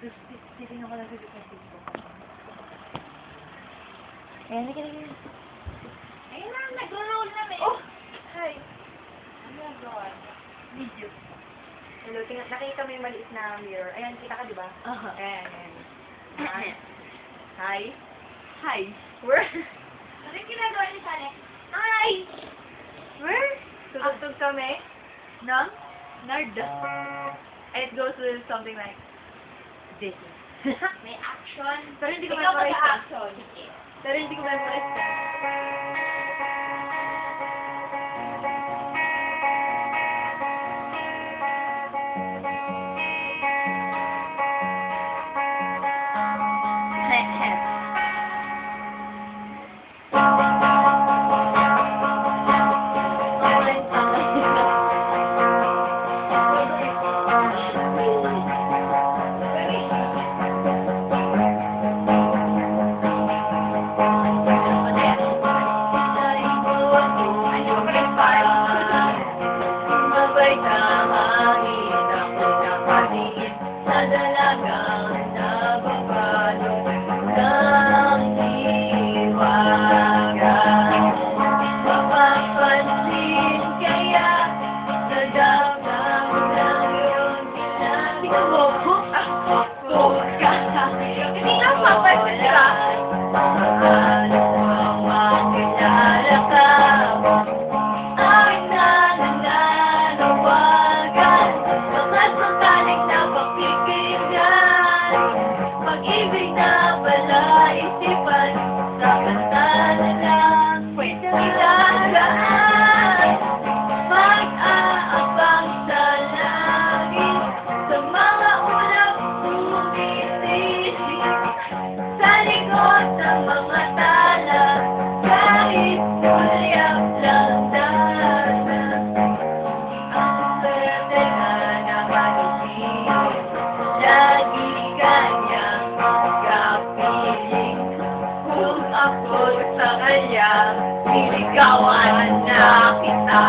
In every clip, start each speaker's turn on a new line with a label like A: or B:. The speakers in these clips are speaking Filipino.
A: Titignan ko lang sa Facebook. Ayan, nakikinig.
B: Ayun na, nag-roll na may.
A: Oh!
B: Hi. Ano nagawa? Video. Hello, nakita mo yung maliit na mirror. Ayan, kita ka, di ba?
A: Aha.
B: Ayan, ayan. Hi.
A: Hi.
B: Where? Ano yung ginagawa niyo sa akin? Hi! Where? Tutugtog kami. No?
A: Nerd.
B: And it goes with something like this.
A: May action.
B: Pero hindi ko
A: Ikaw
B: memorize.
A: mag-action.
B: Pero hindi ko memorize.
A: Niligawan na kita.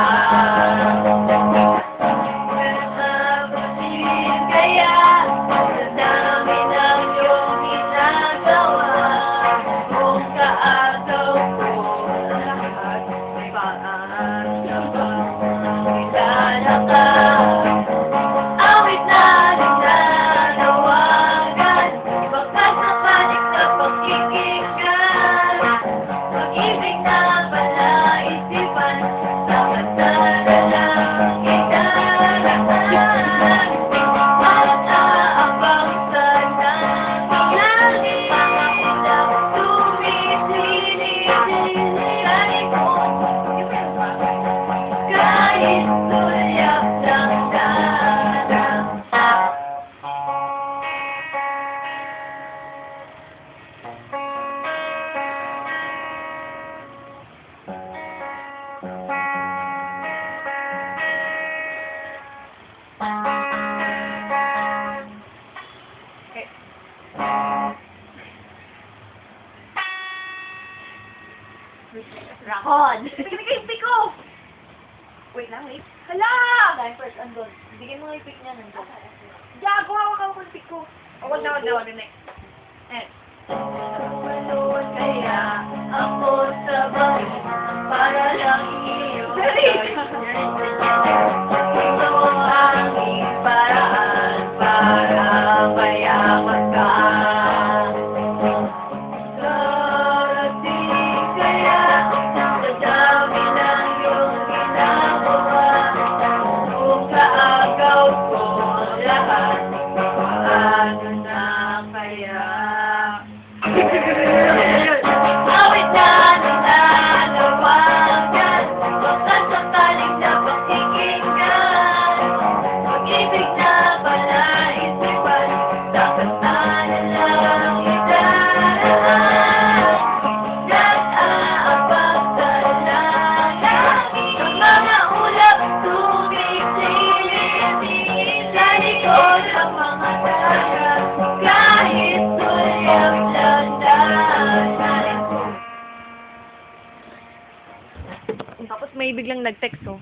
A: Kaya sa dami ng iyong ginagawa, kung kaagaw ko lahat, paano kilala ka? Awit na nanawagan, baka sa panik na pakikinggan, pag-ibig na isipan, dapat na lang idaraan. Mataabang sa langit, mga ulang tumisilip sa likod. Kahit sulyap ng dalang.
B: Rakon! Pinag-i-pick ko! Wait lang, wait. Hala!
A: Dahil first, andun. Bigyan mo nga yung pick niya nandun.
B: Gago, hawak ako ng pick ko. Oh, wag na, next. Eh.
A: Tumalon kaya ako sa bahay para lang iyo. Ito ang aming paraan para mayaman ka. Darating kaya sa dami ng iyong ginagawa, kung kaagaw ko lahat, paano na kaya? Awit na nanawagan, baka sakaling na pakikinggan, pag-ibig na pala isipan, dapat na lang idaraan. Nag-aabang sa langit, sa mga ulap tumisilip sa likod ng mga dagat, kahit sulyap lang dagat.
B: Tapos may biglang nag-text, oh.